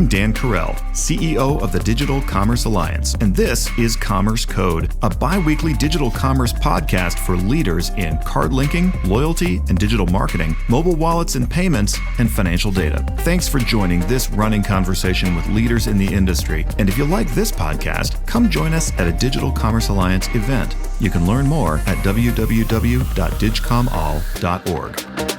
I'm Dan Carell, CEO of the Digital Commerce Alliance, and this is CommerceCode, a bi-weekly digital commerce podcast for leaders in card linking, loyalty and digital marketing, mobile wallets and payments, and financial data. Thanks for joining this running conversation with leaders in the industry. And if you like this podcast, come join us at a Digital Commerce Alliance event. You can learn more at www.digcomall.org.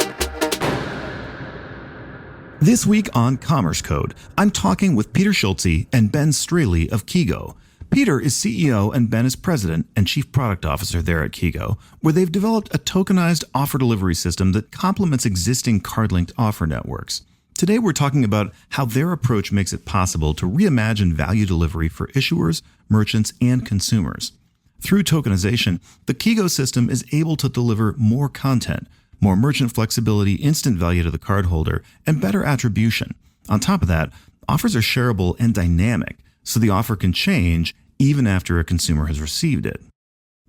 This week on CommerceCode, I'm talking with Peter Schulze and Ben Straley of Kego. Peter is CEO and Ben is President and Chief Product Officer there at Kego, where they've developed a tokenized offer delivery system that complements existing card-linked offer networks. Today we're talking about how their approach makes it possible to reimagine value delivery for issuers, merchants, and consumers. Through tokenization, the Kego system is able to deliver more content, more merchant flexibility, instant value to the cardholder, and better attribution. On top of that, offers are shareable and dynamic, so the offer can change even after a consumer has received it.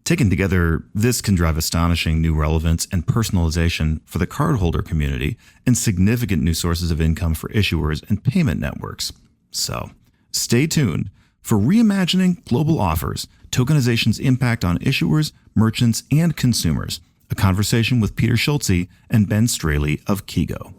Taken together, this can drive astonishing new relevance and personalization for the cardholder community and significant new sources of income for issuers and payment networks. So, stay tuned for Reimagining Global Offers, Tokenization's Impact on Issuers, Merchants, and Consumers. A conversation with Peter Schulze and Ben Straley of Kego.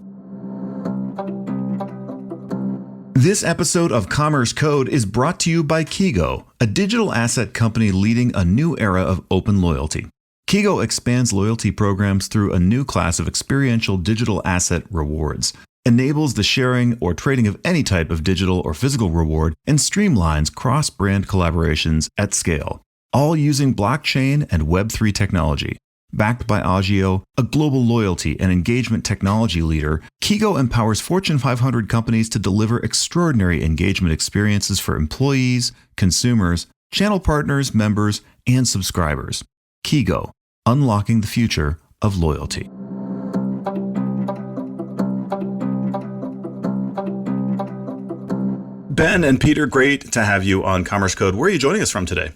This episode of CommerceCode is brought to you by Kego, a digital asset company leading a new era of open loyalty. Kego expands loyalty programs through a new class of experiential digital asset rewards, enables the sharing or trading of any type of digital or physical reward, and streamlines cross-brand collaborations at scale, all using blockchain and Web3 technology. Backed by Agio, a global loyalty and engagement technology leader, Kego empowers Fortune 500 companies to deliver extraordinary engagement experiences for employees, consumers, channel partners, members, and subscribers. Kego, unlocking the future of loyalty. Ben and Peter, great to have you on CommerceCode. Where are you joining us from today?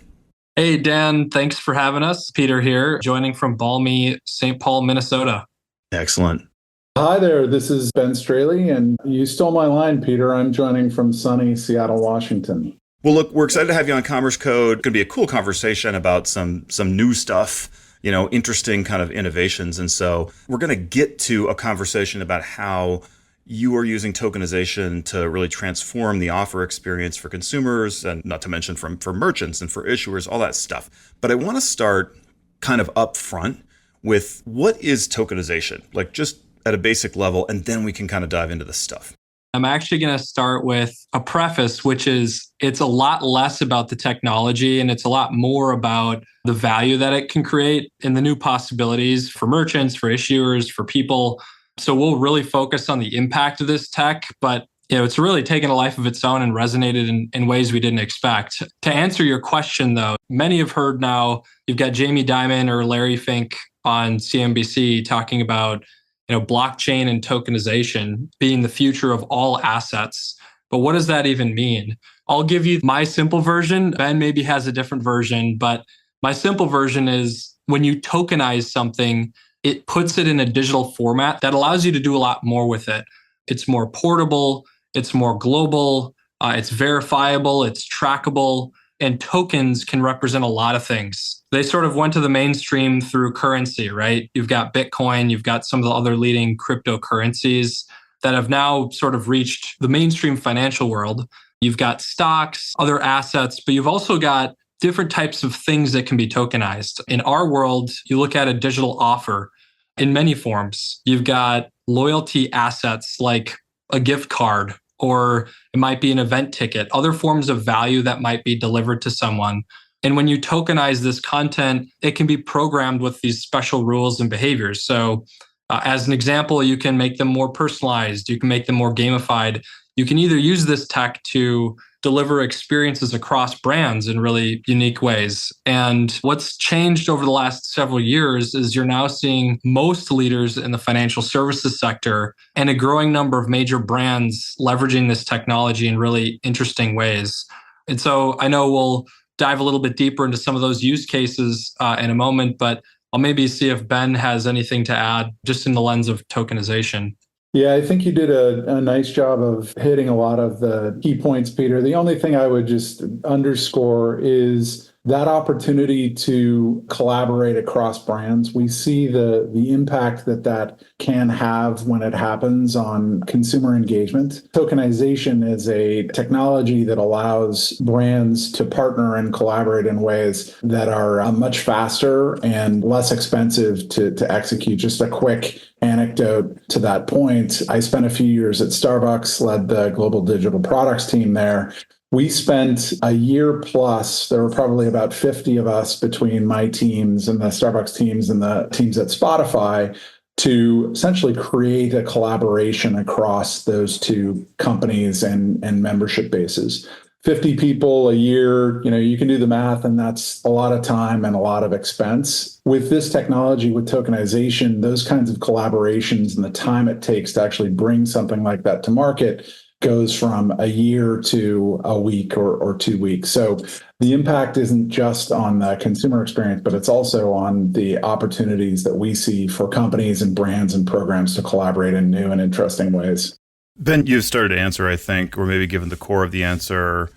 Hey, Dan, thanks for having us. Peter here, joining from balmy St. Paul, Minnesota. Excellent. Hi there, this is Ben Straley, and you stole my line, Peter. I'm joining from sunny Seattle, Washington. Well, look, we're excited to have you on CommerceCode. It's going to be a cool conversation about some new stuff, interesting kind of innovations. And so we're going to get to a conversation about how you are using tokenization to really transform the offer experience for consumers, and not to mention for merchants and for issuers, all that stuff. But I want to start kind of up front with what is tokenization, like just at a basic level, and then we can kind of dive into this stuff. I'm actually going to start with a preface, which is it's a lot less about the technology and it's a lot more about the value that it can create and the new possibilities for merchants, for issuers, for people. So we'll really focus on the impact of this tech, but it's really taken a life of its own and resonated in ways we didn't expect. To answer your question, though, many have heard now, you've got Jamie Dimon or Larry Fink on CNBC talking about blockchain and tokenization being the future of all assets. But what does that even mean? I'll give you my simple version. Ben maybe has a different version, but my simple version is when you tokenize something, it puts it in a digital format that allows you to do a lot more with it. It's more portable, it's more global, it's verifiable, it's trackable, and tokens can represent a lot of things. They sort of went to the mainstream through currency, right? You've got Bitcoin, you've got some of the other leading cryptocurrencies that have now sort of reached the mainstream financial world. You've got stocks, other assets, but you've also got different types of things that can be tokenized. In our world, you look at a digital offer in many forms. You've got loyalty assets like a gift card, or it might be an event ticket, other forms of value that might be delivered to someone. And when you tokenize this content, it can be programmed with these special rules and behaviors. So as an example, you can make them more personalized. You can make them more gamified. You can either use this tech to deliver experiences across brands in really unique ways. And what's changed over the last several years is you're now seeing most leaders in the financial services sector and a growing number of major brands leveraging this technology in really interesting ways. And so I know we'll dive a little bit deeper into some of those use cases in a moment, but I'll maybe see if Ben has anything to add just in the lens of tokenization. Yeah, I think you did a nice job of hitting a lot of the key points, Peter. The only thing I would just underscore is that opportunity to collaborate across brands. We see the impact that that can have when it happens on consumer engagement. Tokenization is a technology that allows brands to partner and collaborate in ways that are much faster and less expensive to execute. Just a quick anecdote to that point. I spent a few years at Starbucks, led the global digital products team there. We spent a year plus, there were probably about 50 of us between my teams and the Starbucks teams and the teams at Spotify to essentially create a collaboration across those two companies and membership bases. 50 people a year, you can do the math, and that's a lot of time and a lot of expense. With this technology, with tokenization, those kinds of collaborations and the time it takes to actually bring something like that to market goes from a year to a week or 2 weeks. So the impact isn't just on the consumer experience, but it's also on the opportunities that we see for companies and brands and programs to collaborate in new and interesting ways. Ben, you started to answer, I think, or maybe given the core of the answer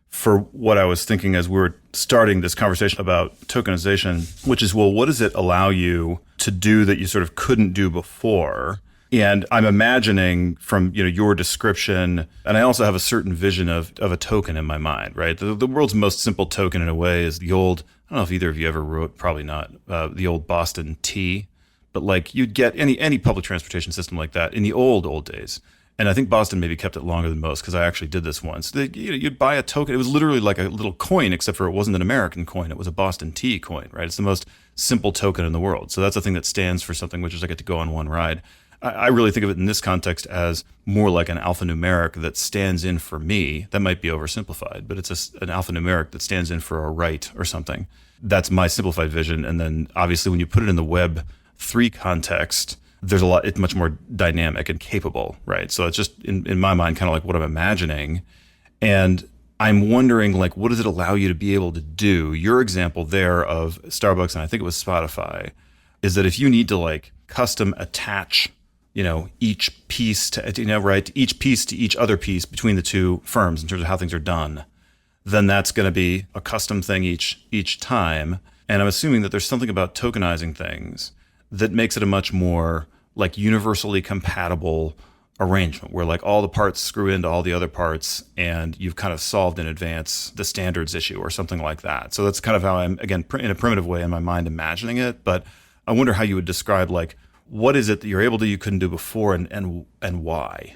for what I was thinking as we were starting this conversation about tokenization, which is, well, what does it allow you to do that you sort of couldn't do before? And I'm imagining from your description, and I also have a certain vision of a token in my mind, right? The world's most simple token in a way is the old, I don't know if either of you ever wrote, probably not, the old Boston T, but like you'd get any public transportation system like that in the old days. And I think Boston maybe kept it longer than most because I actually did this once. You'd buy a token. It was literally like a little coin, except for it wasn't an American coin. It was a Boston T coin, right? It's the most simple token in the world. So that's a thing that stands for something, which is I get to go on one ride. I really think of it in this context as more like an alphanumeric that stands in for me. That might be oversimplified, but it's an alphanumeric that stands in for a right or something. That's my simplified vision. And then obviously when you put it in the Web3 context, there's it's much more dynamic and capable, right? So it's just in my mind, kind of like what I'm imagining. And I'm wondering, like, what does it allow you to be able to do? Your example there of Starbucks, and I think it was Spotify, is that if you need to like custom attach, each piece to, right, each piece to each other piece between the two firms in terms of how things are done, then that's going to be a custom thing each time. And I'm assuming that there's something about tokenizing things that makes it a much more like universally compatible arrangement where like all the parts screw into all the other parts and you've kind of solved in advance the standards issue or something like that. So that's kind of how I'm, again, in a primitive way in my mind imagining it. But I wonder how you would describe like, what is it that you're able to you couldn't do before and why?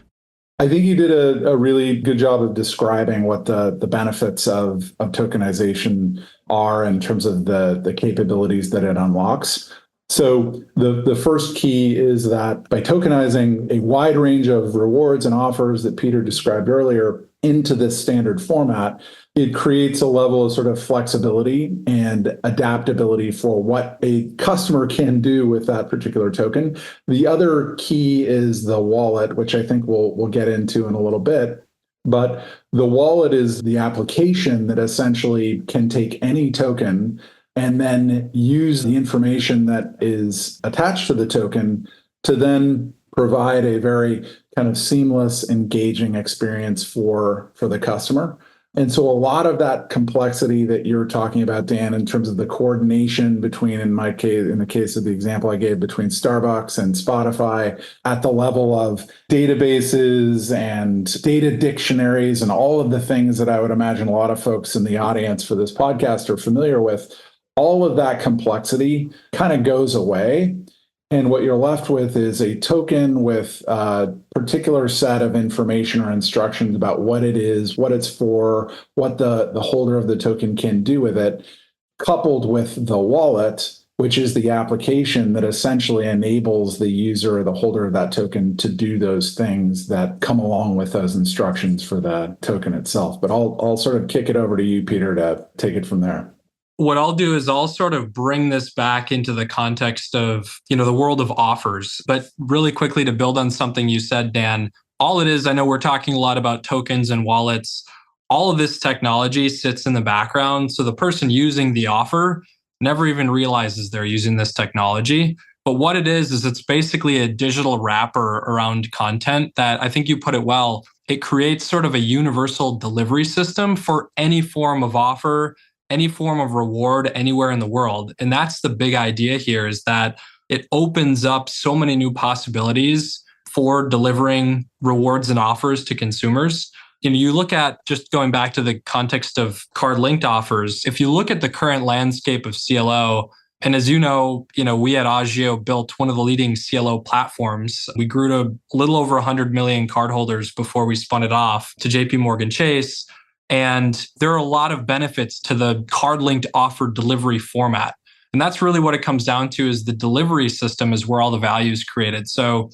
I think you did a really good job of describing what the benefits of tokenization are in terms of the capabilities that it unlocks. So the first key is that by tokenizing a wide range of rewards and offers that Peter described earlier into this standard format, it creates a level of sort of flexibility and adaptability for what a customer can do with that particular token. The other key is the wallet, which I think we'll get into in a little bit. But the wallet is the application that essentially can take any token and then use the information that is attached to the token to then provide a very kind of seamless, engaging experience for the customer. And so a lot of that complexity that you're talking about, Dan, in terms of the coordination between, in my case, in the case of the example I gave, between Starbucks and Spotify, at the level of databases and data dictionaries and all of the things that I would imagine a lot of folks in the audience for this podcast are familiar with, all of that complexity kind of goes away. And what you're left with is a token with a particular set of information or instructions about what it is, what it's for, what the holder of the token can do with it, coupled with the wallet, which is the application that essentially enables the user or the holder of that token to do those things that come along with those instructions for the token itself. But I'll sort of kick it over to you, Peter, to take it from there. What I'll do is I'll sort of bring this back into the context of, the world of offers. But really quickly to build on something you said, Dan, all it is, I know we're talking a lot about tokens and wallets. All of this technology sits in the background. So the person using the offer never even realizes they're using this technology. But what it is it's basically a digital wrapper around content that I think you put it well. It creates sort of a universal delivery system for any form of offer, any form of reward anywhere in the world. And that's the big idea here is that it opens up so many new possibilities for delivering rewards and offers to consumers. You look at just going back to the context of card linked offers. If you look at the current landscape of CLO, and as you know, we at Agio built one of the leading CLO platforms. We grew to a little over 100 million cardholders before we spun it off to JP Morgan Chase. And there are a lot of benefits to the card-linked offer delivery format. And that's really what it comes down to is the delivery system is where all the value is created. So,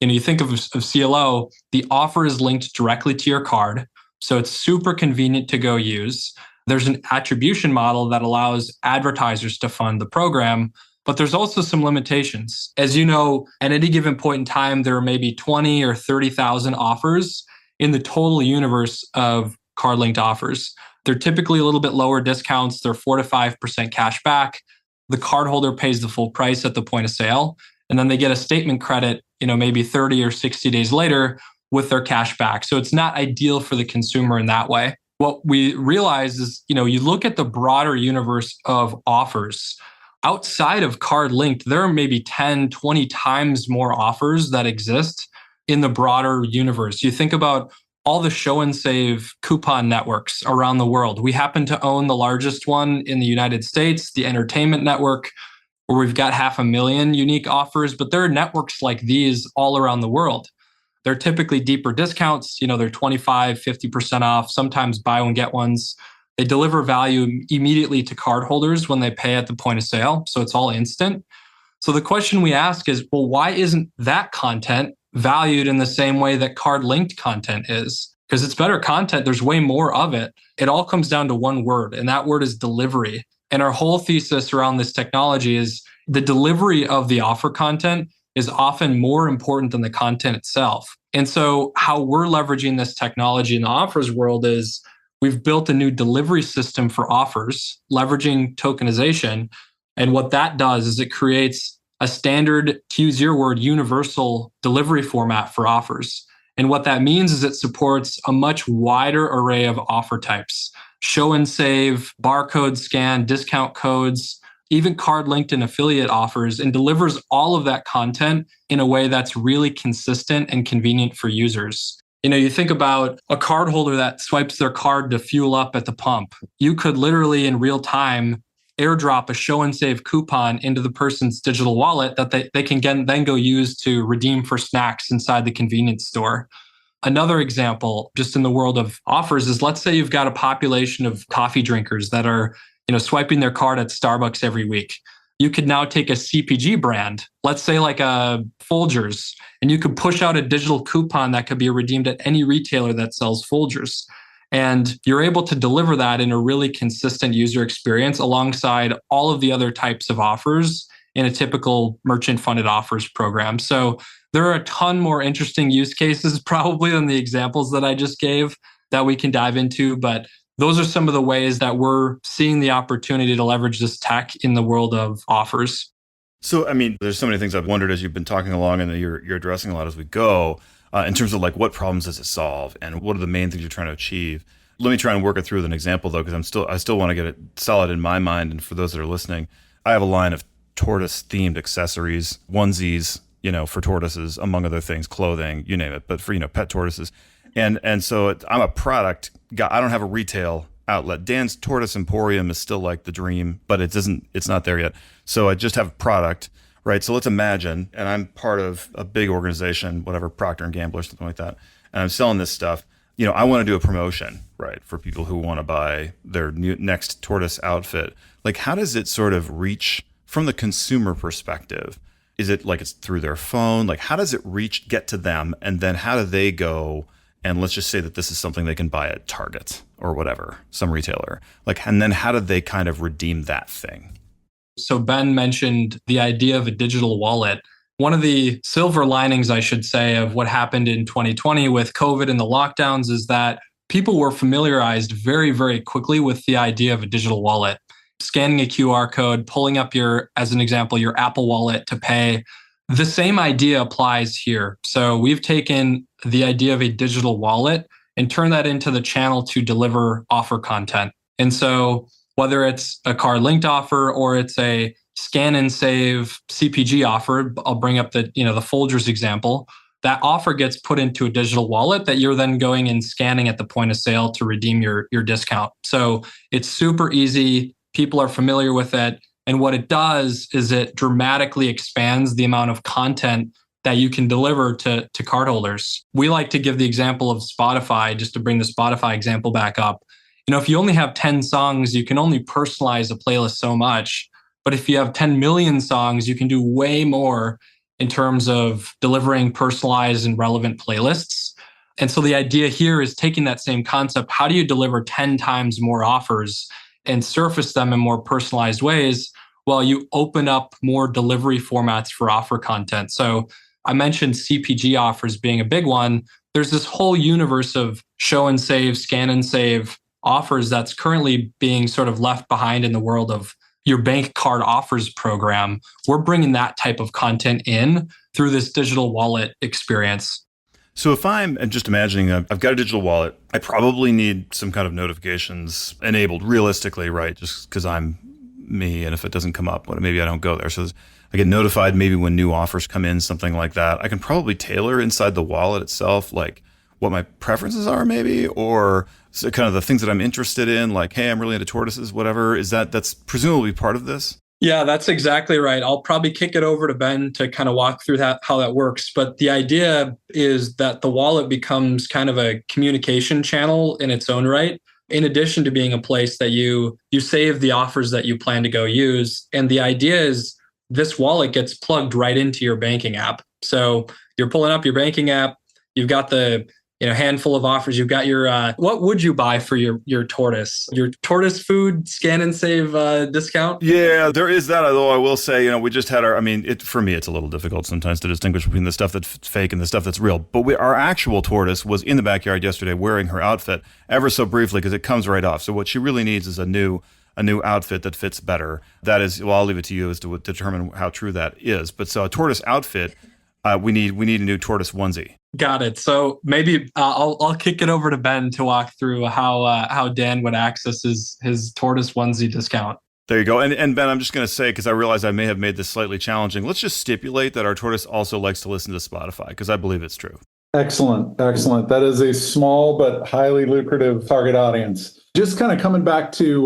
you think of CLO, the offer is linked directly to your card. So it's super convenient to go use. There's an attribution model that allows advertisers to fund the program, but there's also some limitations. As you know, at any given point in time, there are maybe 20 or 30,000 offers in the total universe of card-linked offers. They're typically a little bit lower discounts. They're 4 to 5% cash back. The cardholder pays the full price at the point of sale, and then they get a statement credit, maybe 30 or 60 days later with their cash back. So it's not ideal for the consumer in that way. What we realize is, you look at the broader universe of offers. Outside of card linked, there are maybe 10, 20 times more offers that exist in the broader universe. You think about all the show and save coupon networks around the world. We happen to own the largest one in the United States, the Entertainment Network, where we've got 500,000 unique offers, but there are networks like these all around the world. They're typically deeper discounts. They're 25, 50% off, sometimes buy one, get ones. They deliver value immediately to cardholders when they pay at the point of sale. So it's all instant. So the question we ask is, well, why isn't that content valued in the same way that card linked content is? Because it's better content. There's way more of it. It all comes down to one word, and that word is delivery. And our whole thesis around this technology is the delivery of the offer content is often more important than the content itself. And so how we're leveraging this technology in the offers world is we've built a new delivery system for offers, leveraging tokenization. And what that does is it creates a standard, to use your word, universal delivery format for offers. And what that means is it supports a much wider array of offer types, show and save, barcode scan, discount codes, even card linked and affiliate offers, and delivers all of that content in a way that's really consistent and convenient for users. You think about a cardholder that swipes their card to fuel up at the pump. You could literally in real time airdrop a show and save coupon into the person's digital wallet that they can then go use to redeem for snacks inside the convenience store. Another example, just in the world of offers, is let's say you've got a population of coffee drinkers that are swiping their card at Starbucks every week. You could now take a CPG brand, let's say like a Folgers, and you could push out a digital coupon that could be redeemed at any retailer that sells Folgers. And you're able to deliver that in a really consistent user experience alongside all of the other types of offers in a typical merchant-funded offers program. So there are a ton more interesting use cases probably than the examples that I just gave that we can dive into, but those are some of the ways that we're seeing the opportunity to leverage this tech in the world of offers. So, there's so many things I've wondered as you've been talking along and you're addressing a lot as we go in terms of like what problems does it solve and what are the main things you're trying to achieve. Let me try and work it through with an example though, because I still want to get it solid in my mind. And for those that are listening, I have a line of tortoise themed accessories, onesies, for tortoises, among other things, clothing, you name it, but for, pet tortoises. And so I'm a product guy. I don't have a retail outlet. Dan's Tortoise Emporium is still like the dream, but it's not there yet. So I just have a product, right? So let's imagine, and I'm part of a big organization, whatever, Procter & Gamble or something like that. And I'm selling this stuff. I want to do a promotion, right? For people who want to buy their next tortoise outfit. Like, how does it sort of reach from the consumer perspective? Is it like it's through their phone? Like, how does it get to them? And then how do they go? And let's just say that this is something they can buy at Target or whatever, some retailer. Like, and then how do they kind of redeem that thing? So Ben mentioned the idea of a digital wallet. One of the silver linings, I should say, of what happened in 2020 with COVID and the lockdowns is that people were familiarized very, very quickly with the idea of a digital wallet. scanning a QR code, pulling up as an example, your Apple Wallet to pay. The same idea applies here. So we've taken the idea of a digital wallet and turned that into the channel to deliver offer content. And so whether it's a card-linked offer or it's a scan and save CPG offer, I'll bring up the Folgers example. That offer gets put into a digital wallet that you're then going and scanning at the point of sale to redeem your discount. So it's super easy. People are familiar with it. And what it does is it dramatically expands the amount of content that you can deliver to cardholders. We like to give the example of Spotify, just to bring the Spotify example back up. If you only have 10 songs, you can only personalize a playlist so much. But if you have 10 million songs, you can do way more in terms of delivering personalized and relevant playlists. And so the idea here is taking that same concept. How do you deliver 10 times more offers and surface them in more personalized ways while you open up more delivery formats for offer content? So I mentioned CPG offers being a big one. There's this whole universe of show and save, scan and save offers that's currently being sort of left behind in the world of your bank card offers program. We're bringing that type of content in through this digital wallet experience. So if I'm just imagining, I've got a digital wallet, I probably need some kind of notifications enabled realistically, right? Just because I'm me, and if it doesn't come up, maybe I don't go there. So I get notified maybe when new offers come in, something like that. I can probably tailor inside the wallet itself, like what my preferences are maybe, or so kind of the things that I'm interested in, like, hey, I'm really into tortoises, whatever. That's presumably part of this? Yeah, that's exactly right. I'll probably kick it over to Ben to kind of walk through how that works. But the idea is that the wallet becomes kind of a communication channel in its own right, in addition to being a place that you save the offers that you plan to go use. And the idea is this wallet gets plugged right into your banking app. So you're pulling up your banking app, you've got the handful of offers. You've got your, what would you buy for your tortoise? Your tortoise food scan and save discount? Yeah, there is that. Although I will say, we just had for me, it's a little difficult sometimes to distinguish between the stuff that's fake and the stuff that's real. But our actual tortoise was in the backyard yesterday wearing her outfit ever so briefly because it comes right off. So what she really needs is a new outfit that fits better. That is, well, I'll leave it to you as to determine how true that is. But so a tortoise outfit, we need a new tortoise onesie. Got it. So maybe I'll kick it over to Ben to walk through how Dan would access his tortoise onesie discount. There you go. And Ben, I'm just going to say, because I realize I may have made this slightly challenging, let's just stipulate that our tortoise also likes to listen to Spotify, because I believe it's true. Excellent. That is a small but highly lucrative target audience. Just kind of coming back to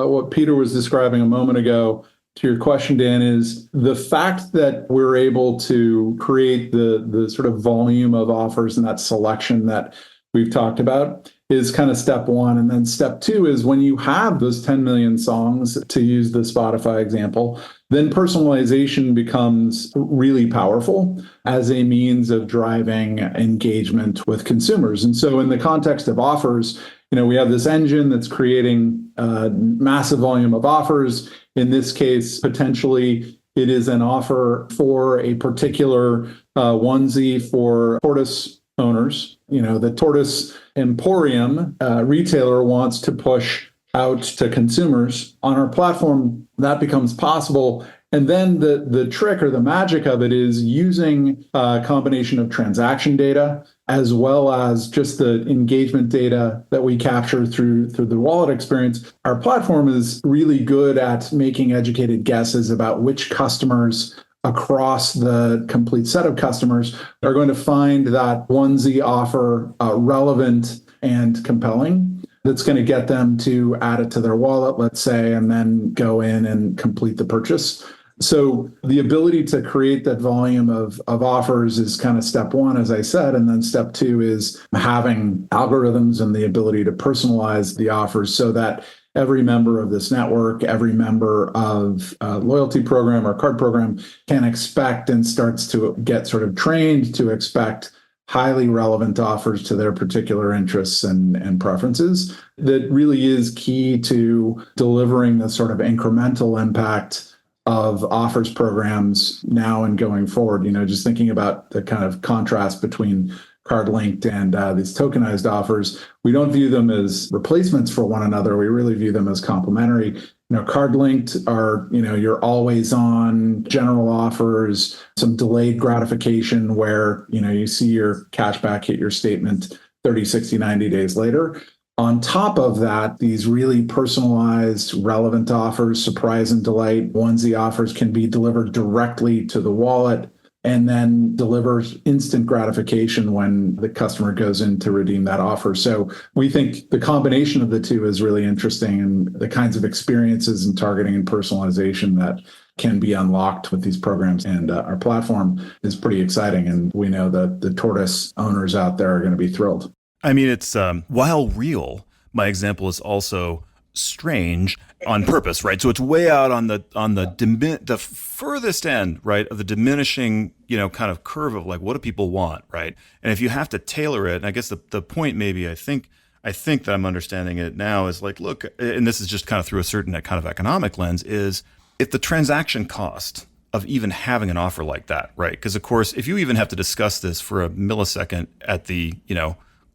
what Peter was describing a moment ago, to your question, Dan, is the fact that we're able to create the sort of volume of offers and that selection that we've talked about is kind of step one. And then step two is when you have those 10 million songs, to use the Spotify example, then personalization becomes really powerful as a means of driving engagement with consumers. And so in the context of offers, we have this engine that's creating a massive volume of offers. In this case, potentially it is an offer for a particular onesie for tortoise owners. The Tortoise Emporium retailer wants to push out to consumers on our platform. That becomes possible. And then the trick or the magic of it is using a combination of transaction data as well as just the engagement data that we capture through the wallet experience. Our platform is really good at making educated guesses about which customers across the complete set of customers are going to find that onesie offer relevant and compelling. That's going to get them to add it to their wallet, let's say, and then go in and complete the purchase. So the ability to create that volume of offers is kind of step one, as I said. And then step two is having algorithms and the ability to personalize the offers so that every member of this network, every member of a loyalty program or card program can expect and starts to get sort of trained to expect highly relevant offers to their particular interests and preferences. That really is key to delivering the sort of incremental impact of offers programs now and going forward. Just thinking about the kind of contrast between card-linked and these tokenized offers, we don't view them as replacements for one another. We really view them as complementary. Card linked are, your always on general offers, some delayed gratification where, you see your cashback hit your statement 30, 60, 90 days later. On top of that, these really personalized, relevant offers, surprise and delight, onesie offers can be delivered directly to the wallet and then delivers instant gratification when the customer goes in to redeem that offer. So we think the combination of the two is really interesting, and the kinds of experiences and targeting and personalization that can be unlocked with these programs and our platform is pretty exciting. And we know that the Tortoise owners out there are going to be thrilled. I mean, it's while real, my example is also strange on purpose, right? So it's way out on the furthest end, right, of the diminishing, kind of curve of like, what do people want, right? And if you have to tailor it, and I guess the point maybe I think that I'm understanding it now is like, look, and this is just kind of through a certain kind of economic lens, is if the transaction cost of even having an offer like that, right? Because of course, if you even have to discuss this for a millisecond at the,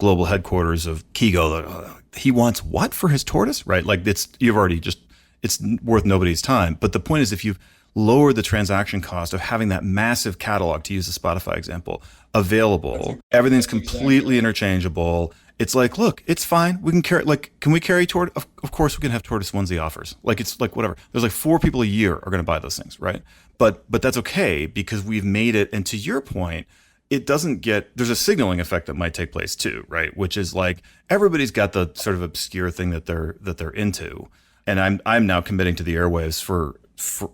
global headquarters of Kigo, he wants what for his tortoise, right? Like it's worth nobody's time. But the point is, if you've lowered the transaction cost of having that massive catalog, to use the Spotify example, available, everything's completely interchangeable. It's like, look, it's fine. We can carry, can we carry tortoise? Of course we can have tortoise onesie offers. Like, it's like, whatever. There's like 4 people a year are going to buy those things, right? But that's okay because we've made it. And to your point, it doesn't there's a signaling effect that might take place too, right? Which is like, everybody's got the sort of obscure thing that they're into. And I'm now committing to the airwaves for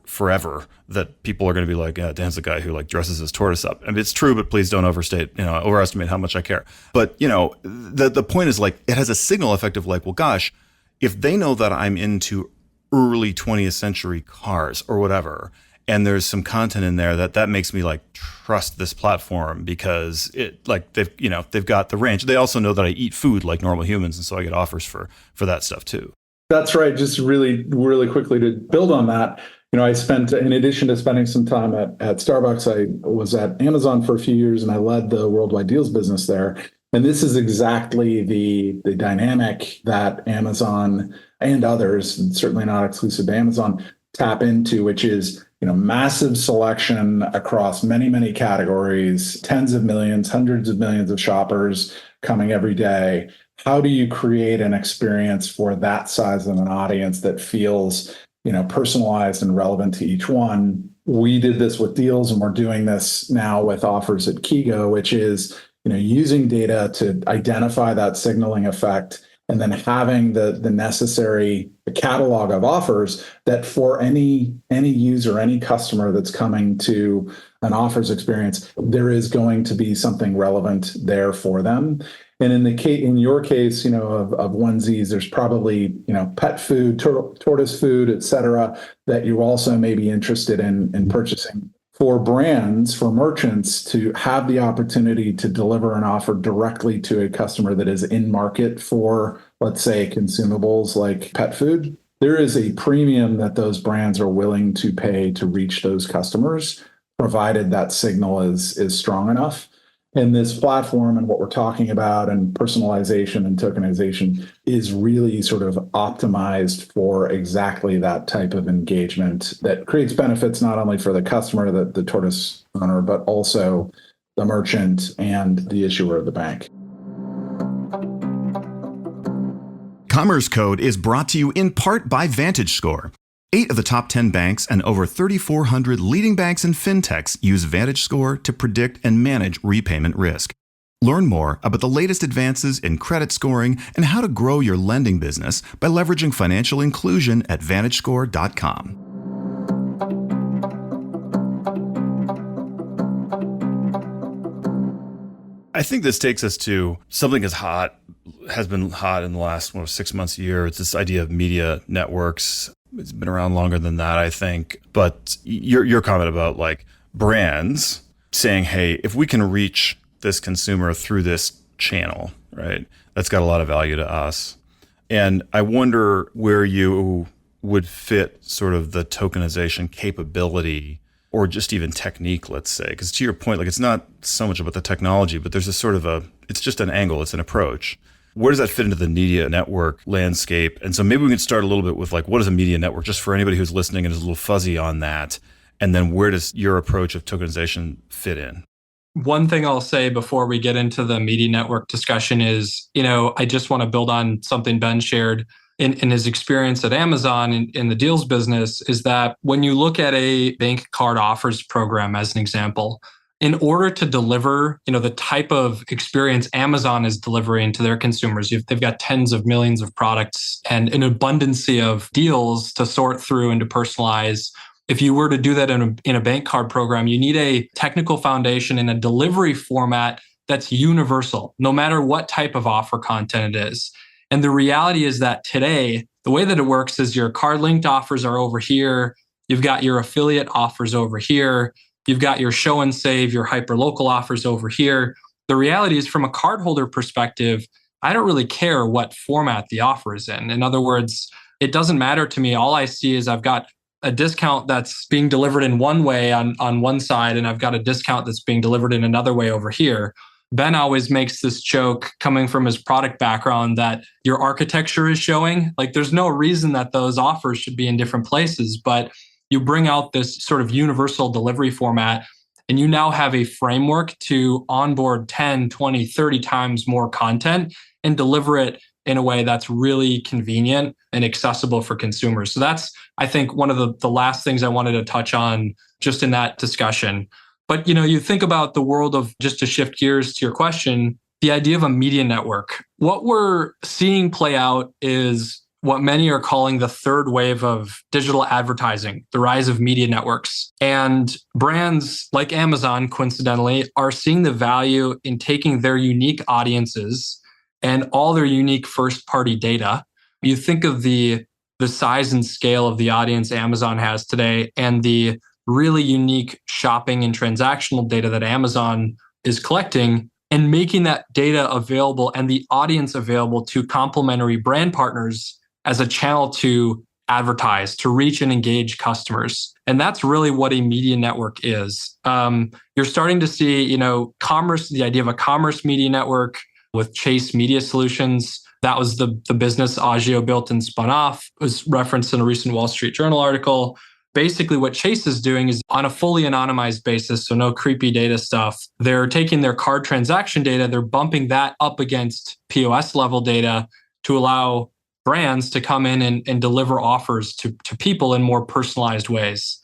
forever that people are going to be like, yeah, Dan's the guy who like dresses his tortoise up. I mean, it's true, but please don't overestimate how much I care. But the point is like, it has a signal effect of like, well, gosh, if they know that I'm into early 20th century cars or whatever, and there's some content in there that makes me like trust this platform because it like they've got the range. They also know that I eat food like normal humans, and so I get offers for that stuff too. That's right. Just really, really quickly to build on that, I spent, in addition to spending some time at Starbucks, I was at Amazon for a few years and I led the worldwide deals business there. And this is exactly the dynamic that Amazon and others, and certainly not exclusive to Amazon, tap into, which is massive selection across many, many categories, tens of millions, hundreds of millions of shoppers coming every day. How do you create an experience for that size of an audience that feels, personalized and relevant to each one? We did this with deals, and we're doing this now with offers at Kigo, which is, using data to identify that signaling effect, and then having the necessary catalog of offers that for any user, any customer that's coming to an offers experience, there is going to be something relevant there for them. And in your case, of onesies, there's probably, pet food, tortoise food, et cetera, that you also may be interested in purchasing. For brands, for merchants to have the opportunity to deliver an offer directly to a customer that is in market for, let's say, consumables like pet food, there is a premium that those brands are willing to pay to reach those customers, provided that signal is strong enough. And this platform and what we're talking about and personalization and tokenization is really sort of optimized for exactly that type of engagement that creates benefits not only for the customer, the tortoise owner, but also the merchant and the issuer of the bank. CommerceCode is brought to you in part by VantageScore. 8 of the top 10 banks and over 3,400 leading banks and fintechs use VantageScore to predict and manage repayment risk. Learn more about the latest advances in credit scoring and how to grow your lending business by leveraging financial inclusion at VantageScore.com. I think this takes us to something has been hot in the last 6 months, a year. It's this idea of media networks. It's been around longer than that, I think. But your comment about like brands saying, hey, if we can reach this consumer through this channel, right, that's got a lot of value to us. And I wonder where you would fit sort of the tokenization capability or just even technique, let's say. Because to your point, like it's not so much about the technology, but there's a sort of it's just an angle, it's an approach. Where does that fit into the media network landscape? And so maybe we can start a little bit with like, what is a media network, just for anybody who's listening and is a little fuzzy on that. And then where does your approach of tokenization fit in? One thing I'll say before we get into the media network discussion is, I just want to build on something Ben shared in his experience at Amazon in the deals business, is that when you look at a bank card offers program as an example, in order to deliver, the type of experience Amazon is delivering to their consumers, they've got tens of millions of products and an abundance of deals to sort through and to personalize. If you were to do that in a bank card program, you need a technical foundation and a delivery format that's universal, no matter what type of offer content it is. And the reality is that today, the way that it works is your card-linked offers are over here. You've got your affiliate offers over here. You've got your show and save, your hyper-local offers over here. The reality is, from a cardholder perspective, I don't really care what format the offer is in. In other words, it doesn't matter to me. All I see is I've got a discount that's being delivered in one way on one side, and I've got a discount that's being delivered in another way over here. Ben always makes this joke coming from his product background that your architecture is showing. Like, there's no reason that those offers should be in different places, but you bring out this sort of universal delivery format, and you now have a framework to onboard 10, 20, 30 times more content and deliver it in a way that's really convenient and accessible for consumers. So that's, I think, one of the last things I wanted to touch on just in that discussion. But, you think about the world of, just to shift gears to your question, the idea of a media network. What we're seeing play out is what many are calling the third wave of digital advertising, the rise of media networks. And brands like Amazon, coincidentally, are seeing the value in taking their unique audiences and all their unique first-party data. You think of the size and scale of the audience Amazon has today and the really unique shopping and transactional data that Amazon is collecting, and making that data available and the audience available to complementary brand partners as a channel to advertise, to reach and engage customers. And that's really what a media network is. You're starting to see, commerce, the idea of a commerce media network with Chase Media Solutions. That was the business Agio built and spun off. It was referenced in a recent Wall Street Journal article. Basically, what Chase is doing is, on a fully anonymized basis, so no creepy data stuff, they're taking their card transaction data, they're bumping that up against POS level data to allow brands to come in and deliver offers to people in more personalized ways.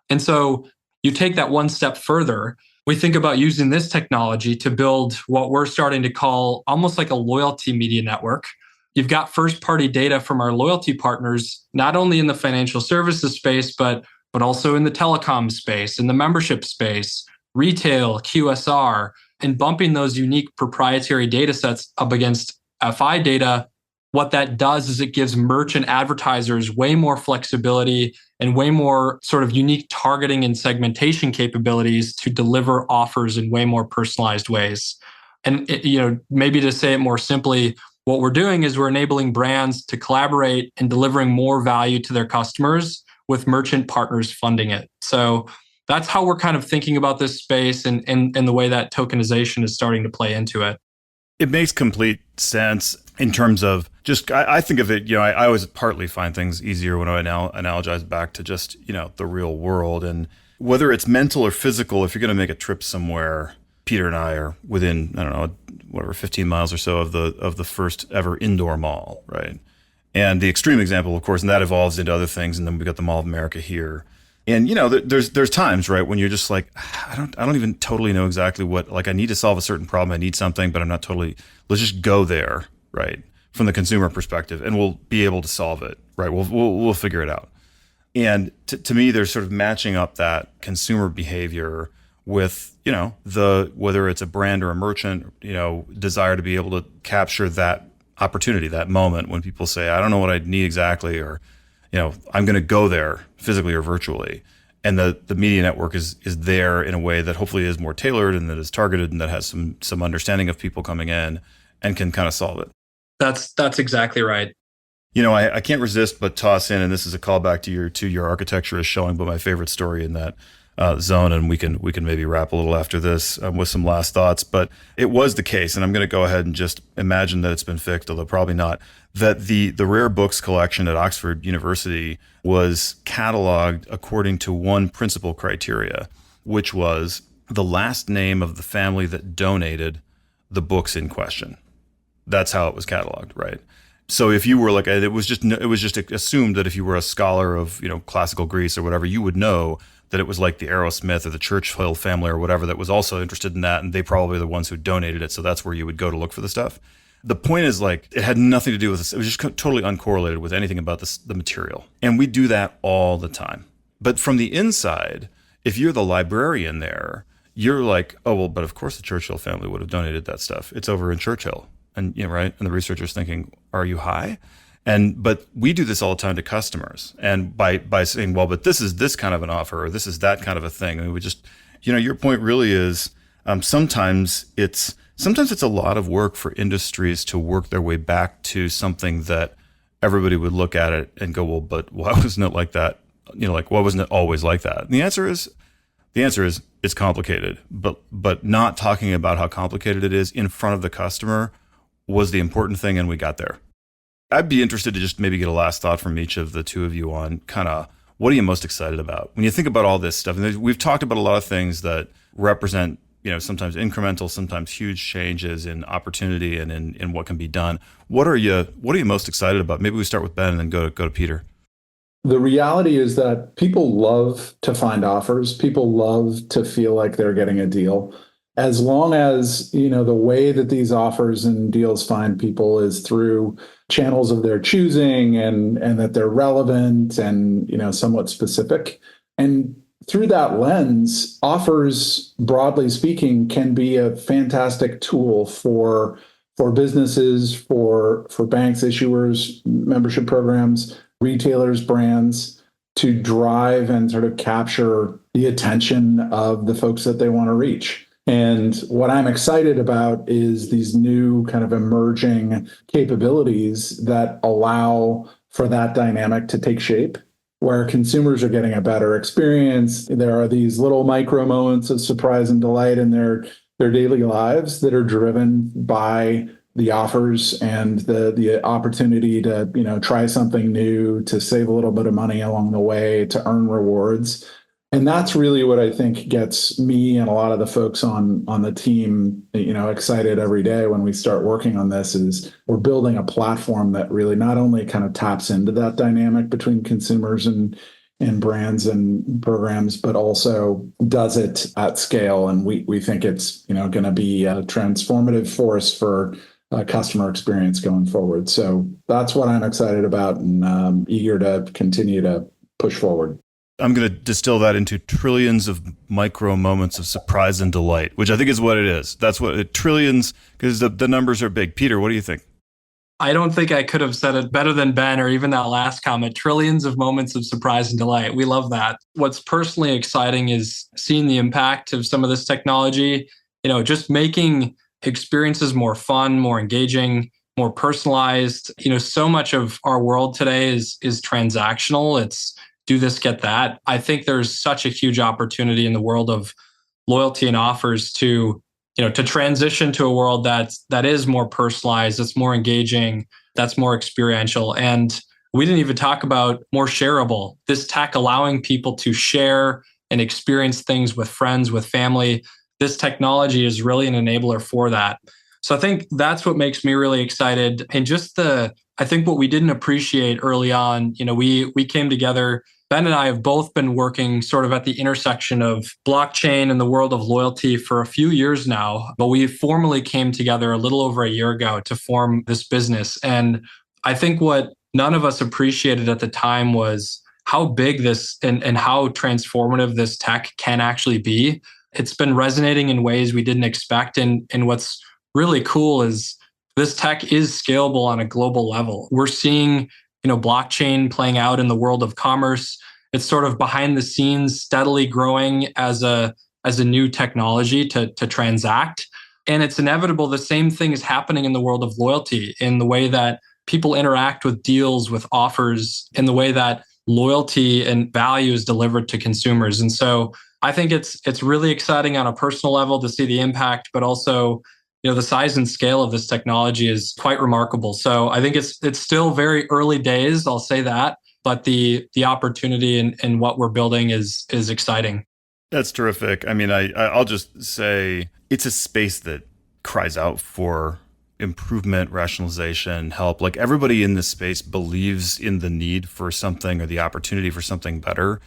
And so you take that one step further. We think about using this technology to build what we're starting to call almost like a loyalty media network. You've got first-party data from our loyalty partners, not only in the financial services space, but also in the telecom space, in the membership space, retail, QSR, and bumping those unique proprietary data sets up against FI data. What that does is it gives merchant advertisers way more flexibility and way more sort of unique targeting and segmentation capabilities to deliver offers in way more personalized ways. And maybe to say it more simply, what we're doing is we're enabling brands to collaborate and delivering more value to their customers with merchant partners funding it. So that's how we're kind of thinking about this space and the way that tokenization is starting to play into it. It makes complete sense in terms of just, I think of it, I always partly find things easier when I analogize back to just, the real world. And whether it's mental or physical, if you're going to make a trip somewhere, Peter and I are within, 15 miles or so of the first ever indoor mall, right? And the extreme example, of course, and that evolves into other things. And then we got the Mall of America here. And, there's times, right, when you're just like, I don't even totally know exactly what, like, I need to solve a certain problem. I need something, but I'm not totally, let's just go there, right? From the consumer perspective, and we'll be able to solve it, right? We'll figure it out. And to me, there's sort of matching up that consumer behavior with, whether it's a brand or a merchant, desire to be able to capture that opportunity, that moment when people say, I don't know what I need exactly, or, I'm going to go there physically or virtually. And the media network is there in a way that hopefully is more tailored and that is targeted and that has some understanding of people coming in and can kind of solve it. That's exactly right. I can't resist but toss in, and this is a callback to your architecture is showing, but my favorite story in that zone, and we can maybe wrap a little after this with some last thoughts. But it was the case, and I'm going to go ahead and just imagine that it's been fixed, although probably not, that the rare books collection at Oxford University was cataloged according to one principal criteria, which was the last name of the family that donated the books in question. That's how it was cataloged, right? So if you were like, it was just assumed that if you were a scholar of, classical Greece or whatever, you would know that it was like the Aerosmith or the Churchill family or whatever that was also interested in that, and they probably the ones who donated it. So that's where you would go to look for the stuff. The point is, like, it had nothing to do with this. It was just totally uncorrelated with anything about the material. And we do that all the time. But from the inside, if you're the librarian there, you're like, oh, well, but of course the Churchill family would have donated that stuff. It's over in Churchill. And right. And the researcher's thinking, are you high? But we do this all the time to customers. And by saying, well, but this is this kind of an offer, or this is that kind of a thing. I mean, we just, your point really is sometimes it's a lot of work for industries to work their way back to something that everybody would look at it and go, well, but why wasn't it like that? Why wasn't it always like that? And the answer is it's complicated, but not talking about how complicated it is in front of the customer was the important thing, and we got there. I'd be interested to just maybe get a last thought from each of the two of you on kind of what are you most excited about when you think about all this stuff. And we've talked about a lot of things that represent, sometimes incremental, sometimes huge changes in opportunity and in what can be done. What are you most excited about? Maybe we start with Ben and then go to Peter. The reality is that people love to find offers. People love to feel like they're getting a deal. As long as, the way that these offers and deals find people is through channels of their choosing and that they're relevant and, somewhat specific. And through that lens, offers, broadly speaking, can be a fantastic tool for businesses, for banks, issuers, membership programs, retailers, brands, to drive and sort of capture the attention of the folks that they want to reach. And what I'm excited about is these new kind of emerging capabilities that allow for that dynamic to take shape, where consumers are getting a better experience. There are these little micro moments of surprise and delight in their daily lives that are driven by the offers and the opportunity to, try something new, to save a little bit of money along the way, to earn rewards. And that's really what I think gets me and a lot of the folks on the team, excited every day when we start working on this. Is we're building a platform that really not only kind of taps into that dynamic between consumers and brands and programs, but also does it at scale. And we think it's going to be a transformative force for customer experience going forward. So that's what I'm excited about, and eager to continue to push forward. I'm going to distill that into trillions of micro moments of surprise and delight, which I think is what it is. That's what trillions, because the numbers are big. Peter, what do you think? I don't think I could have said it better than Ben or even that last comment. Trillions of moments of surprise and delight. We love that. What's personally exciting is seeing the impact of some of this technology, just making experiences more fun, more engaging, more personalized. So much of our world today is transactional. It's do this, get that. I think there's such a huge opportunity in the world of loyalty and offers to transition to a world that is more personalized, that's more engaging, that's more experiential. And we didn't even talk about more shareable. This tech allowing people to share and experience things with friends, with family. This technology is really an enabler for that. So I think that's what makes me really excited. And just I think what we didn't appreciate early on, we came together. Ben and I have both been working sort of at the intersection of blockchain and the world of loyalty for a few years now, but we formally came together a little over a year ago to form this business. And I think what none of us appreciated at the time was how big this and how transformative this tech can actually be. It's been resonating in ways we didn't expect. And what's really cool is this tech is scalable on a global level. We're seeing blockchain playing out in the world of commerce. It's sort of behind the scenes, steadily growing as a new technology to transact. And it's inevitable. The same thing is happening in the world of loyalty, in the way that people interact with deals, with offers, in the way that loyalty and value is delivered to consumers. And so I think it's really exciting on a personal level to see the impact, but also, the size and scale of this technology is quite remarkable. So I think it's still very early days, I'll say that, but the opportunity in what we're building is exciting. That's terrific. I mean, I'll just say it's a space that cries out for improvement, rationalization, help. Like everybody in this space believes in the need for something or the opportunity for something better.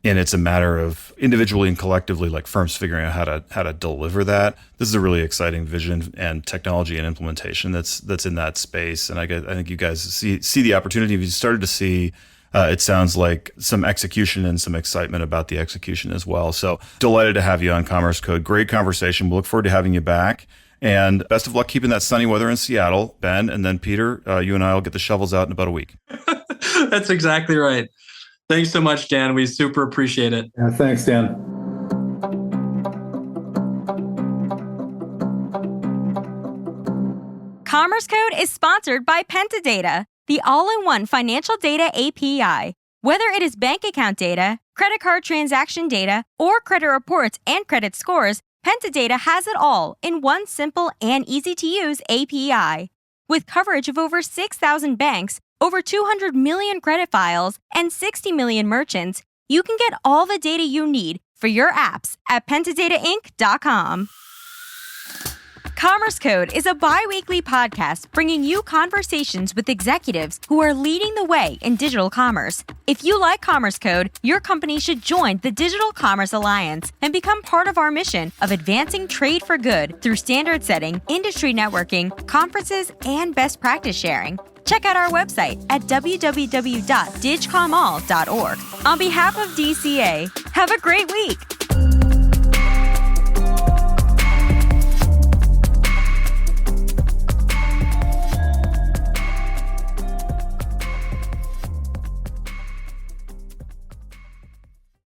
And it's a matter of individually and collectively, like firms figuring out how to deliver that. This is a really exciting vision and technology and implementation that's in that space. And I think you guys see the opportunity. You started to see, it sounds like some execution and some excitement about the execution as well. So delighted to have you on CommerceCode. Great conversation. We'll look forward to having you back. And best of luck keeping that sunny weather in Seattle, Ben. And then Peter, you and I will get the shovels out in about a week. That's exactly right. Thanks so much, Dan. We super appreciate it. Yeah, thanks, Dan. CommerceCode is sponsored by Pentadata, the all-in-one financial data API. Whether it is bank account data, credit card transaction data, or credit reports and credit scores, Pentadata has it all in one simple and easy-to-use API. With coverage of over 6,000 banks, over 200 million credit files, and 60 million merchants, you can get all the data you need for your apps at pentadatainc.com. CommerceCode is a bi-weekly podcast bringing you conversations with executives who are leading the way in digital commerce. If you like CommerceCode, your company should join the Digital Commerce Alliance and become part of our mission of advancing trade for good through standard setting, industry networking, conferences, and best practice sharing. Check out our website at www.digcomall.org. On behalf of DCA, have a great week.